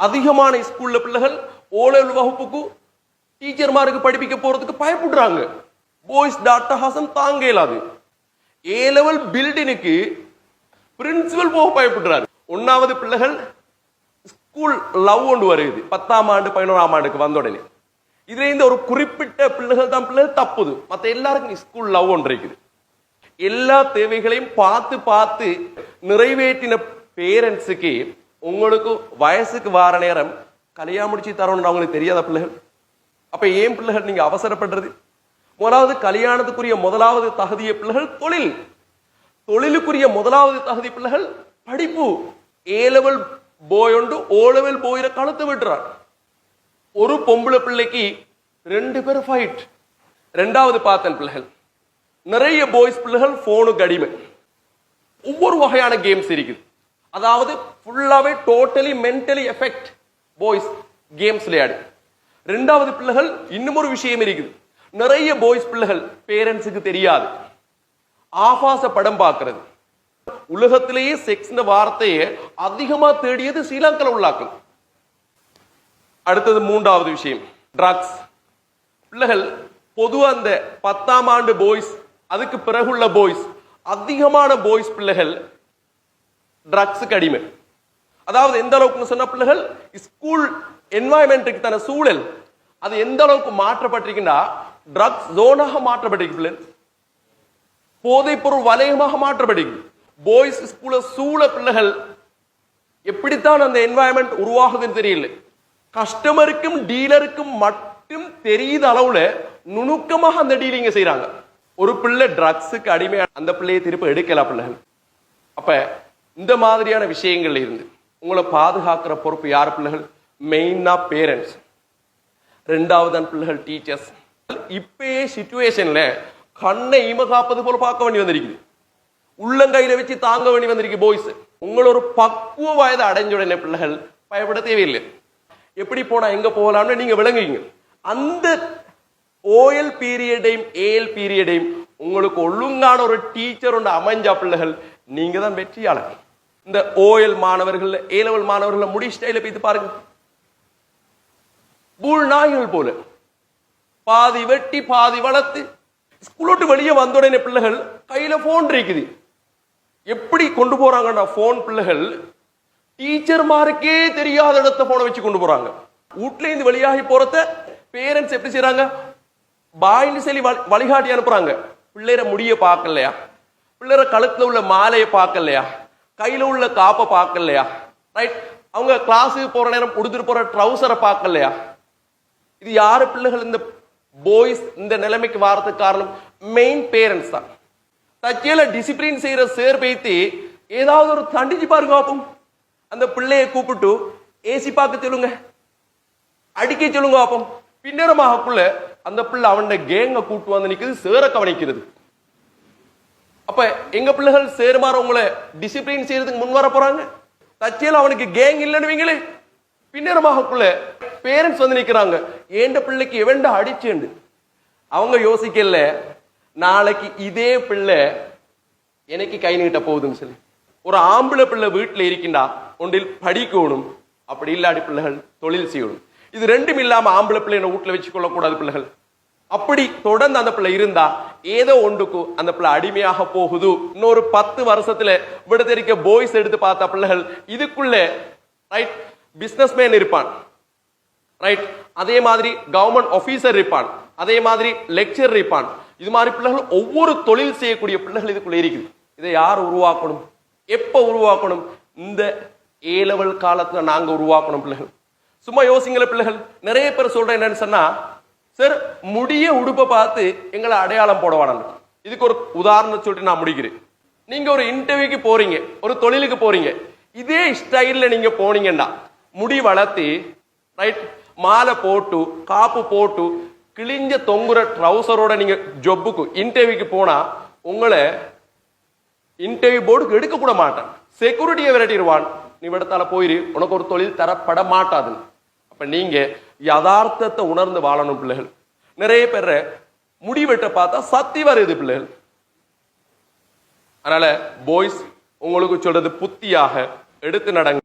அதிகமான ஸ்கூல்ல பிள்ளைகள் ஓலெவல் வகுப்புக்கு டீச்சர்மாருக்கு படிப்பிக்க போறதுக்கு பயப்படுறாங்க. பாய்ஸ் டாட்டா ஹாசன் தாங்க இயலாது. ஏ லெவல் பில்டினுக்கு பிரின்சிபல் போக பயப்படுறாரு. ஒன்னாவது பிள்ளைகள் ஸ்கூல் லவ் ஒன்று வருது 10ஆம் ஆண்டு 11ஆம் ஆண்டுக்கு வந்த உடனே. இதுல இந்த ஒரு குறிப்பிட்ட பிள்ளைகள் தான் பிள்ளைகள் தப்புது. மற்ற எல்லாருக்கும் ஸ்கூல் லவ் ஒன்று இருக்குது. எல்லா தேவைகளையும் பார்த்து பார்த்து நிறைவேற்றின பேரண்ட்ஸுக்கு உங்களுக்கு வயசுக்கு வார நேரம் கல்யாணம் முடிச்சு தரணும் அவங்களுக்கு தெரியாத பிள்ளைகள். அப்ப ஏன் பிள்ளைகள் நீங்க அவசரப்படுறது? முதலாவது கல்யாணத்துக்குரிய முதலாவது தகுதிய பிள்ளைகள் தொழில், தொழிலுக்குரிய முதலாவது தகுதி பிள்ளைகள் படிப்பு. ஏ லெவல் போய் ஒன்று ஓ லெவல் போயிட கழுத்து விட்டுறார். ஒரு பொம்பளை பிள்ளைக்கு 2 பேர் ஃபைட். ரெண்டாவது பார்த்தன் பிள்ளைகள் நிறைய பாய்ஸ் பிள்ளைகள் போனுக்கு அடிமை. ஒவ்வொரு வகையான கேம்ஸ் இருக்குது. அதாவது ஃபுல்லாவே totally mentally effect boys games விளையாடு. ரெண்டாவது பிள்ளைகள் இன்னும் ஒரு விஷயம் இருக்குது. நிறைய பாய்ஸ் பிள்ளைகள் பேரண்ட்ஸுக்கு தெரியாது ஆபாச படம் பார்க்கிறது. உலகத்திலேயே செக்ஸ் வார்த்தையை அதிகமா தேடியது ஸ்ரீலங்கால உள்ளாக்கள். அடுத்தது மூன்றாவது விஷயம் ட்ரக்ஸ். பிள்ளைகள் பொதுவா அந்த 10ஆம் ஆண்டு பாய்ஸ் அதுக்கு பிறகுள்ள பாய்ஸ் அதிகமான பாய்ஸ் பிள்ளைகள் ட்ரக்ஸுக்கு அடிமை. அதாவது எந்த அளவுக்கு சொன்ன பிள்ளைகள் ஸ்கூல் என்வாயன்மெண்ட்டுக்கு தன சூழல் அது எந்த அளவுக்கு மாற்றப்பட்டிருக்குன்னா ட்ரக்ஸ் ஜோனாக மாற்றப்பட்டிருக்கு. பிள்ளைகள் போதைப் பொருள் வலயமாக மாற்றப்பட்டிருக்கு. பாய்ஸ் ஸ்கூல சூழ பிள்ளைகள் எப்படித்தான் அந்த என்வாயன்மெண்ட் உருவாகுதுன்னு தெரியல. கஸ்டமருக்கும் டீலருக்கும் மட்டும் தெரியாத அளவுல நுணுக்கமாக அந்த டீலிங்க செய்யறாங்க. ஒரு பிள்ளை ட்ரக்ஸுக்கு அடிமை, அந்த பிள்ளையை திருப்ப எடுக்கலாம் பிள்ளைகள். அப்ப இந்த மாதிரியான விஷயங்கள்ல இருந்து உங்களை பாதுகாக்கிற பொறுப்பு யார்? பிள்ளைகள் மெயினா பேரண்ட்ஸ். ரெண்டாவது பிள்ளைகள் டீச்சர்ஸ். இப்பயே சிச்சுவேஷன்ல கண்ணை ஈம காப்பது போல பார்க்க வேண்டி வந்திருக்குது. உள்ளங்கையில வச்சு தாங்க வேண்டி வந்திருக்கு பாய்ஸ். உங்களோட ஒரு பக்குவ வயதை அடைஞ்ச உடனே பிள்ளைகள் பயப்பட தேவையில்லை. எப்படி போனா எங்க போகலாம்னு நீங்க விளங்குவீங்க. அந்த ஓஎல் பீரியடையும் ஏஎல் பீரியடையும் உங்களுக்கு ஒழுங்கான ஒரு டீச்சர் ஒன்று அமைஞ்சா பிள்ளைகள் நீங்க தான் வெற்றியாளர். இந்த ஓஎல் மாணவர்கள் ஏ லெவல் மாணவர்கள் முடி ஸ்டைல போய் பாருங்க. பூல் நாய்கள் போல பாதி வெட்டி பாதி வளர்த்து ஸ்கூல் விட்டு வெளியே வந்த உடனே பிள்ளைகள் கையில போன் இருக்குது. எப்படி கொண்டு போறாங்கன்னா போன் பிள்ளைகள் டீச்சர்மாருக்கே தெரியாத இடத்த போன வச்சு கொண்டு போறாங்க. வீட்டுல இருந்து வெளியாகி போறத பேரண்ட்ஸ் எப்படி செய்யறாங்க? பாயின்னு சொல்லி வழிகாட்டி அனுப்புறாங்க. பிள்ளைற முடிய பார்க்கலையா, பிள்ளைற கழுத்துல உள்ள மாலையை பார்க்கலையா, கையில உள்ள காப்பை பார்க்கலையா, ரைட்? அவங்க கிளாஸுக்கு போற நேரம் உடுத்துட்டு போற ட்ரௌசரை பார்க்கலையா? இது யாரு பிள்ளைகள்? இந்த பாய்ஸ் இந்த நிலைமைக்கு வாரத்துக்கு காரணம் மெயின் பேரண்ட்ஸ் தான். தச்சியில டிசிப்ளின் செய்யற சேர் பேத்தி ஏதாவது ஒரு தண்டிச்சு பாருங்க பார்ப்போம். அந்த பிள்ளையை கூப்பிட்டு ஏசி பார்க்க சொல்லுங்க, அடிக்க சொல்லுங்க பார்ப்போம். பின்னரமாகக்குள்ள அந்த பிள்ளை அவன் கேங்க கூட்டு வந்து நிக்குது, சேர கவனிக்கிறது. அப்ப எங்க பிள்ளைகள் சேருமாற உங்களை டிசிப்ளின் செய்யறதுக்கு முன் வர போறாங்க. தச்சியில அவனுக்கு கேங் இல்லைன்னு வைங்களே, பின்னரமாகக்குள்ள பேரண்ட்ஸ் வந்து நிக்கிறாங்க, ஏண்ட பிள்ளைக்கு எவன்டா அடிச்சேண்டு. அவங்க யோசிக்கல நாளைக்கு இதே பிள்ளை எனக்கு கை நீட்ட போகுதுன்னு சொல்லி. ஒரு ஆம்பளை பிள்ளை வீட்டுல இருக்கின்றா ஒன்றில் படிக்கணும், அப்படி இல்லாடி பிள்ளைகள் தொழில் செய்யணும். இது ரெண்டும் இல்லாம ஆம்பளை பிள்ளை வீட்டுல வச்சு கொள்ளக்கூடாது பிள்ளைகள். அப்படி தொடர்ந்து அந்த பிள்ளை இருந்தா ஏதோ ஒன்றுக்கு அந்த பிள்ளை அடிமையாக போகுது. இன்னொரு 10 வருஷத்துல விட தெரிக்க பாய்ஸ் எடுத்து பார்த்தா பிள்ளைகள் இதுக்குள்ள ரைட் பிசினஸ்மேன் இருப்பான், ரைட்? அதே மாதிரி கவர்மெண்ட் ஆபீசர் இருப்பான், அதே மாதிரி லெக்சர் இருப்பான். இது மாதிரி பிள்ளைகள் ஒவ்வொரு தொழில் செய்யக்கூடிய பிள்ளைகள் இதுக்குள்ள இருக்குது. இதை யார் உருவாக்கணும்? எப்ப உருவாக்கணும்? இந்த ஏ லெவல் காலத்துல நாங்க உருவாக்கணும் பிள்ளைகள். சும்மா யோசிங்கள பிள்ளைகள். நிறைய பேர் சொல்றேன் என்னன்னு சொன்னா, சார் முடிய உடுப்பை பார்த்து எங்களை அடையாளம் போடவானு. இதுக்கு ஒரு உதாரணம் சொல்லிட்டு நான் முடிக்கிறேன். நீங்க ஒரு இன்டர்வியூக்கு போறீங்க, ஒரு தொழிலுக்கு போறீங்க, இதே ஸ்டைல்ல நீங்க போனீங்கன்னா முடி வளர்த்தி ரைட் மாலை போட்டு காப்பு போட்டு கிழிஞ்ச தொங்குற ட்ரௌசரோட நீங்க ஜொப்புக்கு இன்டர்வியூக்கு போனா உங்களை இன்டர்வியூ போர்டுக்கு எடுக்க கூட மாட்டான். செக்யூரிட்டியை விரட்டிடுவான். நீ இடத்தால போயிரு, உனக்கு ஒரு தொழில் தரப்பட மாட்டாது. அப்ப நீங்க யதார்த்தத்தை உணர்ந்து வாழணும் பிள்ளைகள். நிறைய பேர் முடிவெட்ட பார்த்தா சத்தி வருது பிள்ளைகள். அதனால பாய்ஸ் உங்களுக்கு சொல்றது புத்தியாக எடுத்து நடங்க.